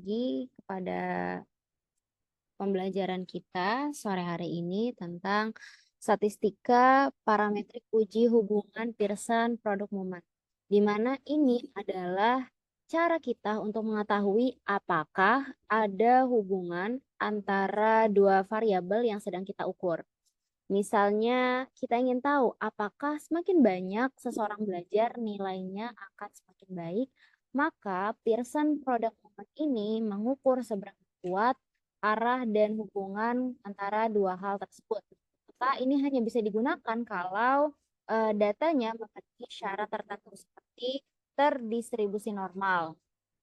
Lagi kepada pembelajaran kita sore hari ini tentang statistika parametrik uji hubungan Pearson produk mumat. Di mana ini adalah cara kita untuk mengetahui apakah ada hubungan antara dua variabel yang sedang kita ukur. Misalnya, kita ingin tahu apakah semakin banyak seseorang belajar, nilainya akan semakin baik, maka Pearson Product Movement ini mengukur seberapa kuat arah dan hubungan antara dua hal tersebut. Maka ini hanya bisa digunakan kalau datanya memiliki syarat tertentu seperti terdistribusi normal,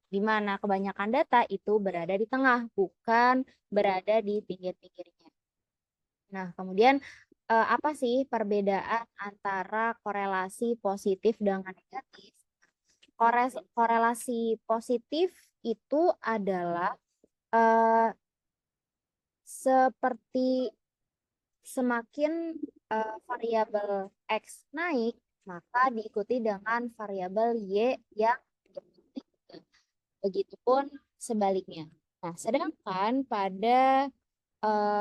di mana kebanyakan data itu berada di tengah, bukan berada di pinggir-pinggirnya. Nah, kemudian apa sih perbedaan antara korelasi positif dengan negatif? Korelasi positif itu adalah eh, seperti semakin variabel X naik, maka diikuti dengan variabel Y yang naik. Begitupun sebaliknya. Nah, sedangkan pada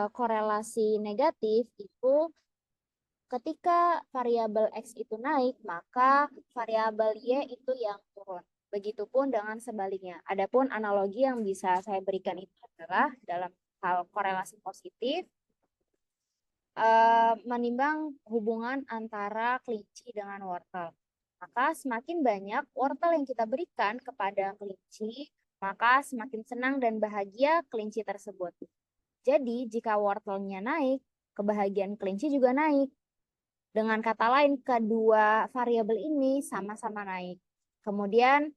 korelasi negatif itu ketika variabel X itu naik, maka variabel Y itu yang turun. Begitupun dengan sebaliknya. Adapun analogi yang bisa saya berikan itu adalah dalam hal korelasi positif, menimbang hubungan antara kelinci dengan wortel. Maka semakin banyak wortel yang kita berikan kepada kelinci, maka semakin senang dan bahagia kelinci tersebut. Jadi, jika wortelnya naik, kebahagiaan kelinci juga naik. Dengan kata lain, kedua variabel ini sama-sama naik. Kemudian,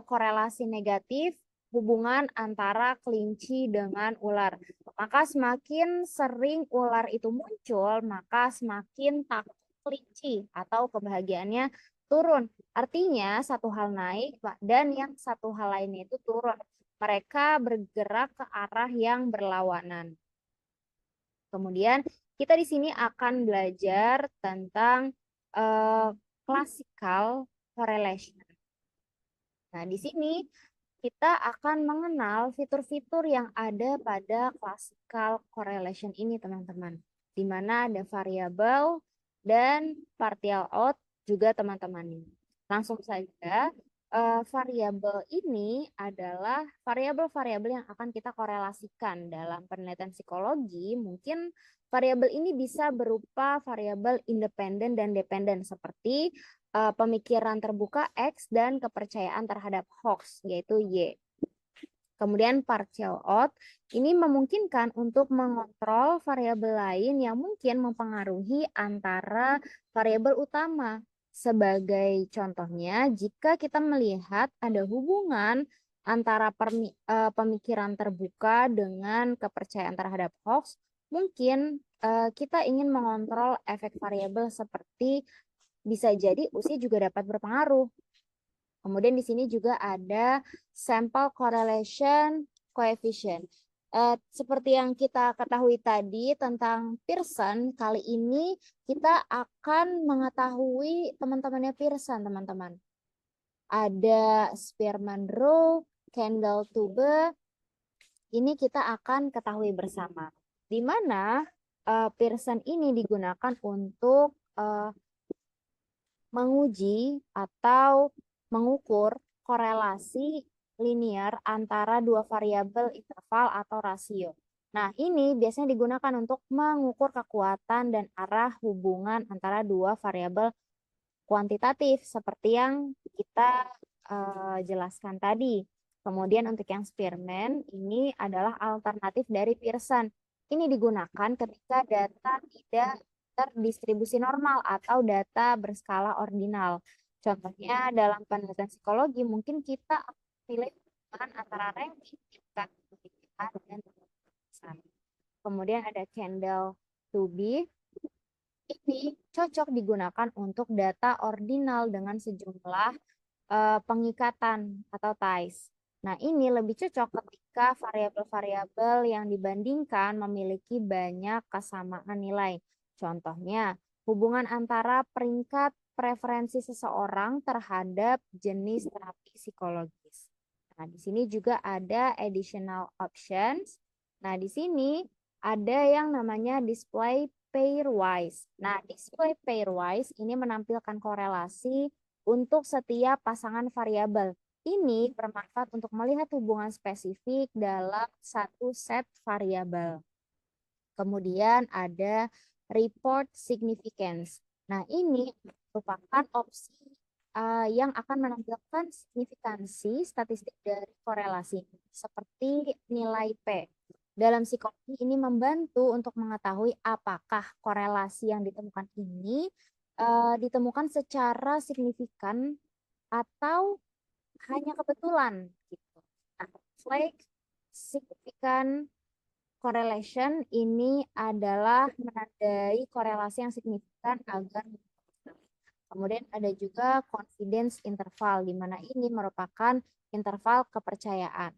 korelasi negatif hubungan antara kelinci dengan ular. Maka semakin sering ular itu muncul, maka semakin takut kelinci atau kebahagiaannya turun. Artinya satu hal naik dan yang satu hal lainnya itu turun. Mereka bergerak ke arah yang berlawanan. Kemudian kita di sini akan belajar tentang classical correlation. Nah, di sini kita akan mengenal fitur-fitur yang ada pada classical correlation ini, teman-teman. Di mana ada variabel dan partial odd juga, teman-teman ini. Langsung saja, variabel ini adalah variabel-variabel yang akan kita korelasikan dalam penelitian psikologi. Mungkin variabel ini bisa berupa variabel independen dan dependen seperti pemikiran terbuka X dan kepercayaan terhadap hoax, yaitu Y. Kemudian partial odd ini memungkinkan untuk mengontrol variabel lain yang mungkin mempengaruhi antara variabel utama. Sebagai contohnya, jika kita melihat ada hubungan antara pemikiran terbuka dengan kepercayaan terhadap hoax, mungkin kita ingin mengontrol efek variabel seperti bisa jadi usia juga dapat berpengaruh. Kemudian di sini juga ada sample correlation coefficient. Seperti yang kita ketahui tadi tentang Pearson, kali ini kita akan mengetahui teman-temannya Pearson, teman-teman. Ada Spearman Rule, Kendall Tube, ini kita akan ketahui bersama. Di mana Pearson ini digunakan untuk menguji atau mengukur korelasi linear antara dua variabel interval atau rasio. Nah, ini biasanya digunakan untuk mengukur kekuatan dan arah hubungan antara dua variabel kuantitatif seperti yang kita jelaskan tadi. Kemudian untuk yang Spearman, ini adalah alternatif dari Pearson. Ini digunakan ketika data tidak terdistribusi normal atau data berskala ordinal. Contohnya dalam penelitian psikologi, mungkin kita pilih hubungan antara ranking, tingkat kebutuhan, dan keputusan. Kemudian ada Kendall Tooby. Ini cocok digunakan untuk data ordinal dengan sejumlah pengikatan atau ties. Nah, ini lebih cocok ketika variabel-variabel yang dibandingkan memiliki banyak kesamaan nilai. Contohnya, hubungan antara peringkat preferensi seseorang terhadap jenis terapi psikologis. Nah, di sini juga ada additional options. Nah, di sini ada yang namanya display pairwise. Nah, display pairwise ini menampilkan korelasi untuk setiap pasangan variabel. Ini bermanfaat untuk melihat hubungan spesifik dalam satu set variabel. Kemudian ada report significance. Nah, ini merupakan opsi yang akan menampilkan signifikansi statistik dari korelasi, seperti nilai P. Dalam psikologi ini membantu untuk mengetahui apakah korelasi yang ditemukan ini ditemukan secara signifikan atau hanya kebetulan gitu. Nah, like signifikan correlation ini adalah menandai korelasi yang signifikan agar. Kemudian ada juga confidence interval, di mana ini merupakan interval kepercayaan.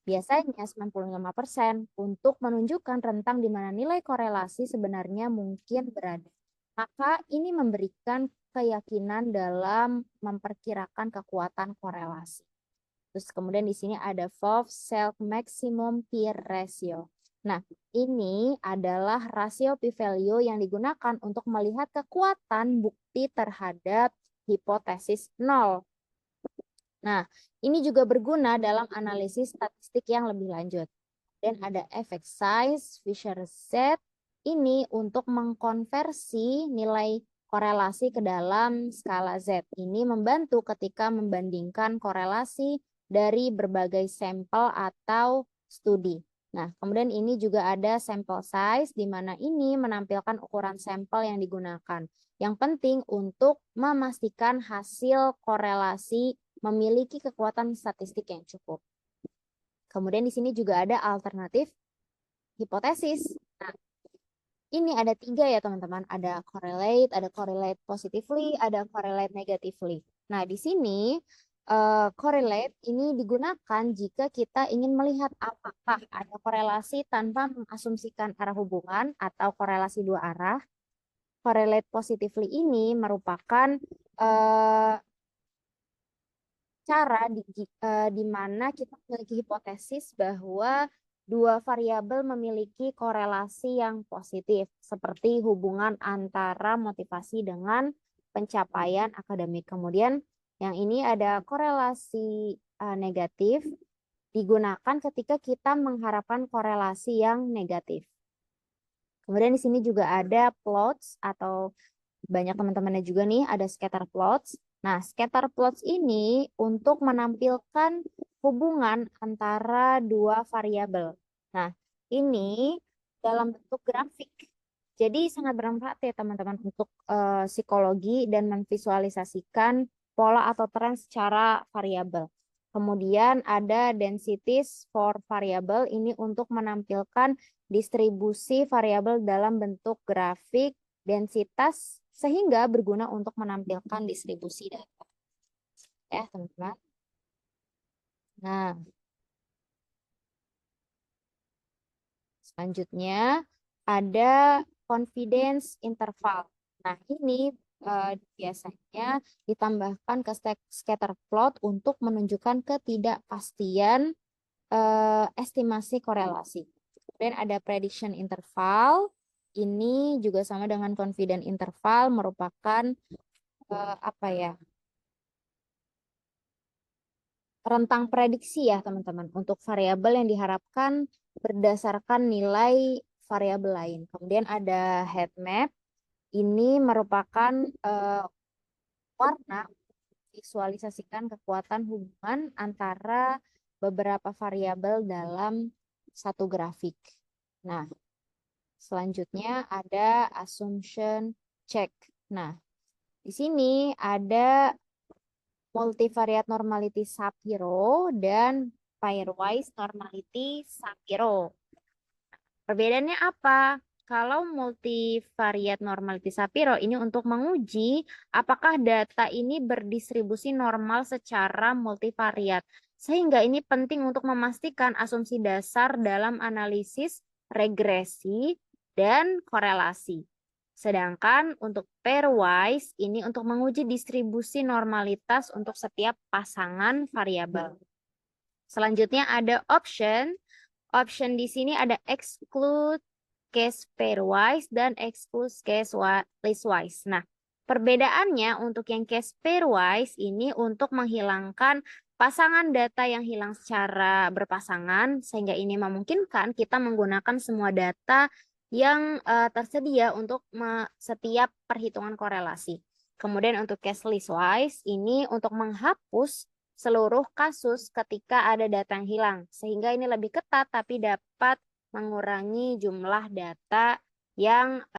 Biasanya 95% untuk menunjukkan rentang di mana nilai korelasi sebenarnya mungkin berada. Maka ini memberikan keyakinan dalam memperkirakan kekuatan korelasi. Terus kemudian di sini ada FOV, self maximum peer ratio. Nah, ini adalah rasio p-value yang digunakan untuk melihat kekuatan bukti terhadap hipotesis nol. Nah, ini juga berguna dalam analisis statistik yang lebih lanjut. Dan ada effect size, Fisher Z, ini untuk mengkonversi nilai korelasi ke dalam skala Z. Ini membantu ketika membandingkan korelasi dari berbagai sampel atau studi. Nah, kemudian ini juga ada sample size, di mana ini menampilkan ukuran sampel yang digunakan. Yang penting untuk memastikan hasil korelasi memiliki kekuatan statistik yang cukup. Kemudian di sini juga ada alternatif hipotesis. Nah, ini ada 3 ya teman-teman. Ada correlate positively, ada correlate negatively. Nah, di sini correlate ini digunakan jika kita ingin melihat apakah ada korelasi tanpa mengasumsikan arah hubungan atau korelasi dua arah. Correlate positively ini merupakan cara di mana kita memiliki hipotesis bahwa dua variabel memiliki korelasi yang positif, seperti hubungan antara motivasi dengan pencapaian akademik. Kemudian yang ini ada korelasi negatif, digunakan ketika kita mengharapkan korelasi yang negatif. Kemudian di sini juga ada plots, atau banyak teman-temannya juga nih ada scatter plots. Nah, scatter plots ini untuk menampilkan hubungan antara dua variabel. Nah, ini dalam bentuk grafik. Jadi sangat bermanfaat ya teman-teman untuk psikologi dan memvisualisasikan pola atau tren secara variabel. Kemudian ada densities for variable, ini untuk menampilkan distribusi variabel dalam bentuk grafik densitas sehingga berguna untuk menampilkan distribusi data. Ya, teman-teman. Nah, selanjutnya ada confidence interval. Nah, ini biasanya ditambahkan ke scatter plot untuk menunjukkan ketidakpastian estimasi korelasi. Kemudian ada prediction interval. Ini juga sama dengan confidence interval, merupakan apa ya? Rentang prediksi ya, teman-teman, untuk variabel yang diharapkan berdasarkan nilai variabel lain. Kemudian ada heat map. Ini merupakan warna visualisasikan kekuatan hubungan antara beberapa variabel dalam satu grafik. Nah, selanjutnya ada assumption check. Nah, di sini ada multivariate normality Shapiro dan pairwise normality Shapiro. Perbedaannya apa? Kalau multivariate normality Shapiro ini untuk menguji apakah data ini berdistribusi normal secara multivariat. Sehingga ini penting untuk memastikan asumsi dasar dalam analisis regresi dan korelasi. Sedangkan untuk pairwise ini untuk menguji distribusi normalitas untuk setiap pasangan variabel. Selanjutnya ada option. Option di sini ada exclude case pairwise dan exclude case listwise. Nah, perbedaannya untuk yang case pairwise ini untuk menghilangkan pasangan data yang hilang secara berpasangan, sehingga ini memungkinkan kita menggunakan semua data yang tersedia untuk setiap perhitungan korelasi. Kemudian untuk case listwise ini untuk menghapus seluruh kasus ketika ada data yang hilang, sehingga ini lebih ketat tapi dapat mengurangi jumlah data yang